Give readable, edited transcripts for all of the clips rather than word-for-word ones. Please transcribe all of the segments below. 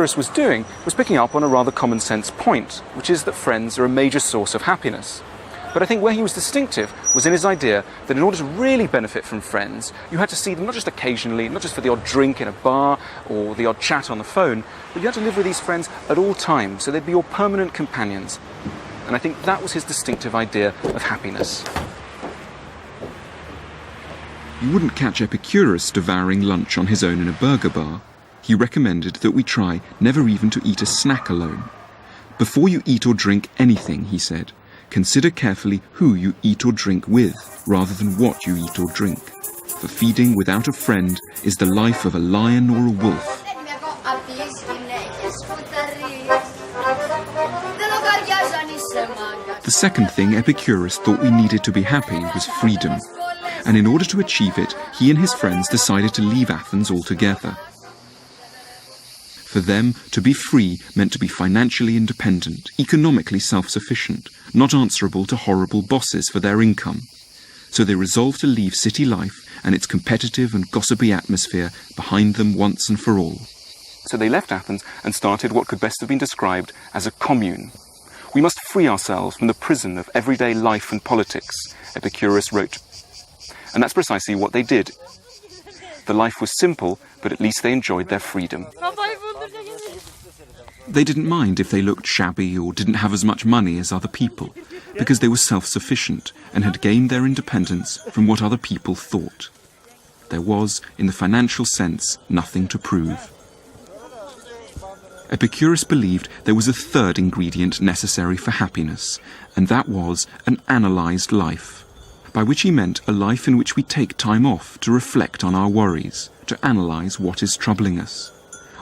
Epicurus was doing was picking up on a rather common sense point, which is that friends are a major source of happiness. But I think where he was distinctive was in his idea that in order to really benefit from friends, you had to see them not just occasionally, not just for the odd drink in a bar or the odd chat on the phone, but you had to live with these friends at all times, so they'd be your permanent companions. And I think that was his distinctive idea of happiness. You wouldn't catch Epicurus devouring lunch on his own in a burger bar. He recommended that we try never even to eat a snack alone. Before you eat or drink anything, he said, consider carefully who you eat or drink with, rather than what you eat or drink. For feeding without a friend is the life of a lion or a wolf. The second thing Epicurus thought we needed to be happy was freedom. And in order to achieve it, he and his friends decided to leave Athens altogether. For them, to be free meant to be financially independent, economically self-sufficient, not answerable to horrible bosses for their income. So they resolved to leave city life and its competitive and gossipy atmosphere behind them once and for all. So they left Athens and started what could best have been described as a commune. We must free ourselves from the prison of everyday life and politics, Epicurus wrote. And that's precisely what they did. The life was simple, but at least they enjoyed their freedom. They didn't mind if they looked shabby or didn't have as much money as other people, because they were self-sufficient and had gained their independence from what other people thought. There was, in the financial sense, nothing to prove. Epicurus believed there was a third ingredient necessary for happiness, and that was an analysed life, by which he meant a life in which we take time off to reflect on our worries, to analyse what is troubling us.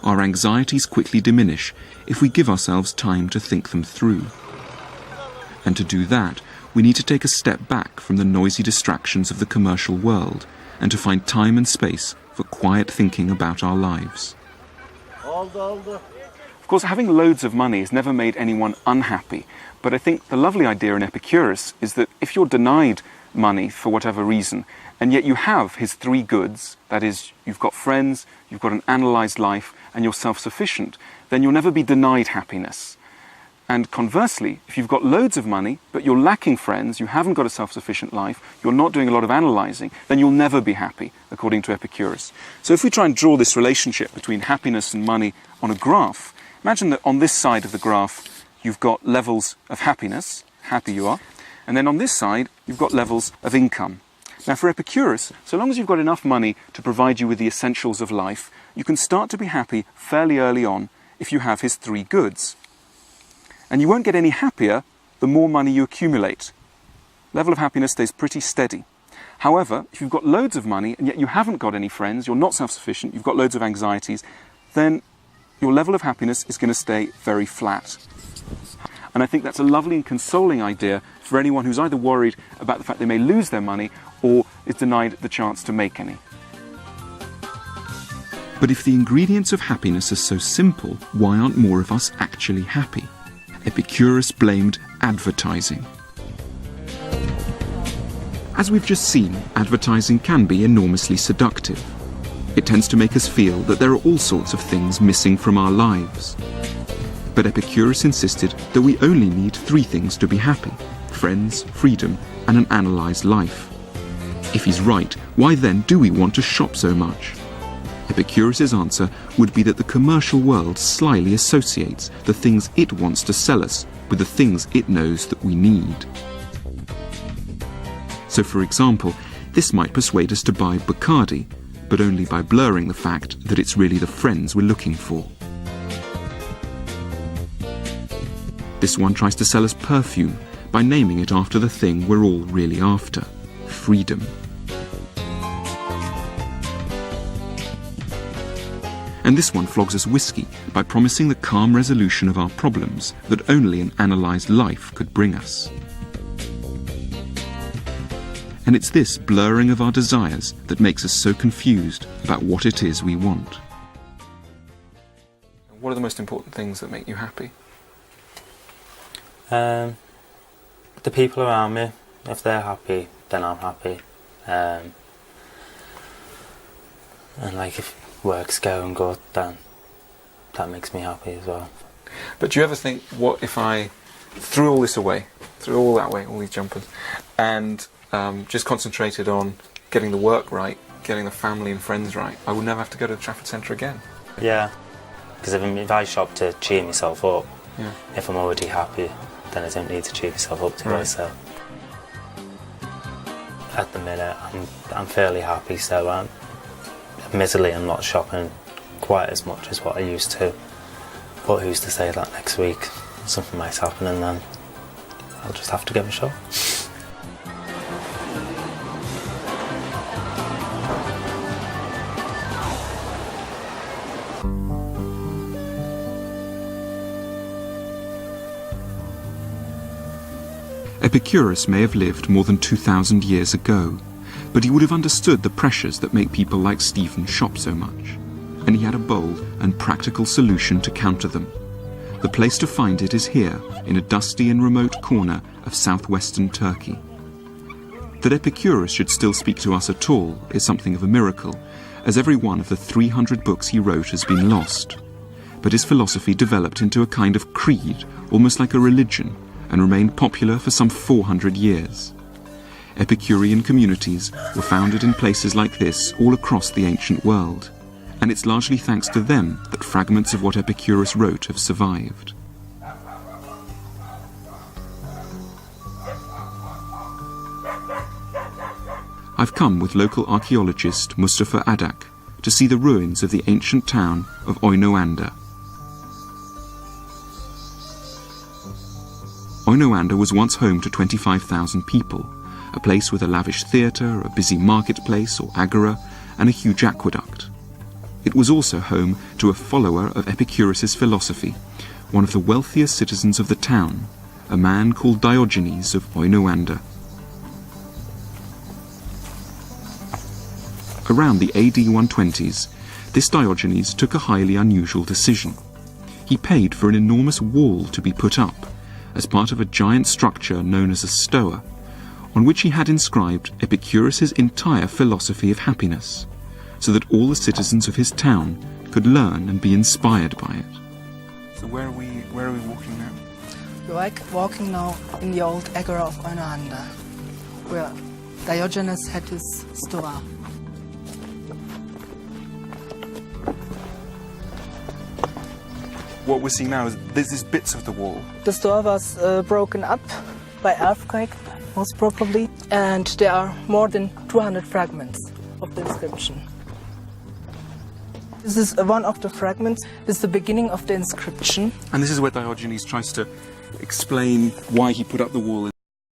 Our anxieties quickly diminish if we give ourselves time to think them through. And to do that, we need to take a step back from the noisy distractions of the commercial world and to find time and space for quiet thinking about our lives. Of course, having loads of money has never made anyone unhappy, but I think the lovely idea in Epicurus is that if you're denied money for whatever reason, and yet you have his three goods, that is, you've got friends, you've got an analysed life, and you're self-sufficient, then you'll never be denied happiness. And conversely, if you've got loads of money, but you're lacking friends, you haven't got a self-sufficient life, you're not doing a lot of analysing, then you'll never be happy, according to Epicurus. So if we try and draw this relationship between happiness and money on a graph, imagine that on this side of the graph, you've got levels of happiness, happy you are, and then on this side, you've got levels of income. Now for Epicurus, so long as you've got enough money to provide you with the essentials of life, you can start to be happy fairly early on if you have his three goods. And you won't get any happier the more money you accumulate. Level of happiness stays pretty steady. However, if you've got loads of money and yet you haven't got any friends, you're not self-sufficient, you've got loads of anxieties, then your level of happiness is going to stay very flat. And I think that's a lovely and consoling idea for anyone who's either worried about the fact they may lose their money or is denied the chance to make any. But if the ingredients of happiness are so simple, why aren't more of us actually happy? Epicurus blamed advertising. As we've just seen, advertising can be enormously seductive. It tends to make us feel that there are all sorts of things missing from our lives. But Epicurus insisted that we only need three things to be happy: friends, freedom, and an analysed life. If he's right, why then do we want to shop so much? Epicurus's answer would be that the commercial world slyly associates the things it wants to sell us with the things it knows that we need. So, for example, this might persuade us to buy Bacardi, but only by blurring the fact that it's really the friends we're looking for. This one tries to sell us perfume by naming it after the thing we're all really after: freedom. And this one flogs us whiskey by promising the calm resolution of our problems that only an analysed life could bring us. And it's this blurring of our desires that makes us so confused about what it is we want. What are the most important things that make you happy? The people around me. If they're happy, then I'm happy. And like if work's going good, then that makes me happy as well. But do you ever think, what if I threw all this away, threw all that away, all these jumpers, and just concentrated on getting the work right, getting the family and friends right, I would never have to go to the Trafford Centre again? Yeah, because if I shop to cheer myself up, Yeah. if I'm already happy, then I don't need to cheer myself up to Right. so. At the minute, I'm fairly happy, so admittedly I'm not shopping quite as much as what I used to. But who's to say that next week something might happen and then I'll just have to give a shot. Epicurus may have lived more than 2,000 years ago, but he would have understood the pressures that make people like Stephen shop so much, and he had a bold and practical solution to counter them. The place to find it is here, in a dusty and remote corner of southwestern Turkey. That Epicurus should still speak to us at all is something of a miracle, as every one of the 300 books he wrote has been lost. But his philosophy developed into a kind of creed, almost like a religion, and remained popular for some 400 years. Epicurean communities were founded in places like this all across the ancient world, and it's largely thanks to them that fragments of what Epicurus wrote have survived. I've come with local archaeologist Mustafa Adak to see the ruins of the ancient town of Oynoanda. Oynoanda was once home to 25,000 people, a place with a lavish theatre, a busy marketplace or agora, and a huge aqueduct. It was also home to a follower of Epicurus's philosophy, one of the wealthiest citizens of the town, a man called Diogenes of Oynoanda. Around the AD 120s, this Diogenes took a highly unusual decision. He paid for an enormous wall to be put up, as part of a giant structure known as a stoa, on which he had inscribed Epicurus's entire philosophy of happiness, so that all the citizens of his town could learn and be inspired by it. So where are we walking now? We're walking now in the old agora of Oynoanda, where Diogenes had his stoa. What we're seeing now is there's bits of the wall. The stoa was broken up by earthquake, most probably, and there are more than 200 fragments of the inscription. This is one of the fragments. This is the beginning of the inscription. And this is where Diogenes tries to explain why he put up the wall.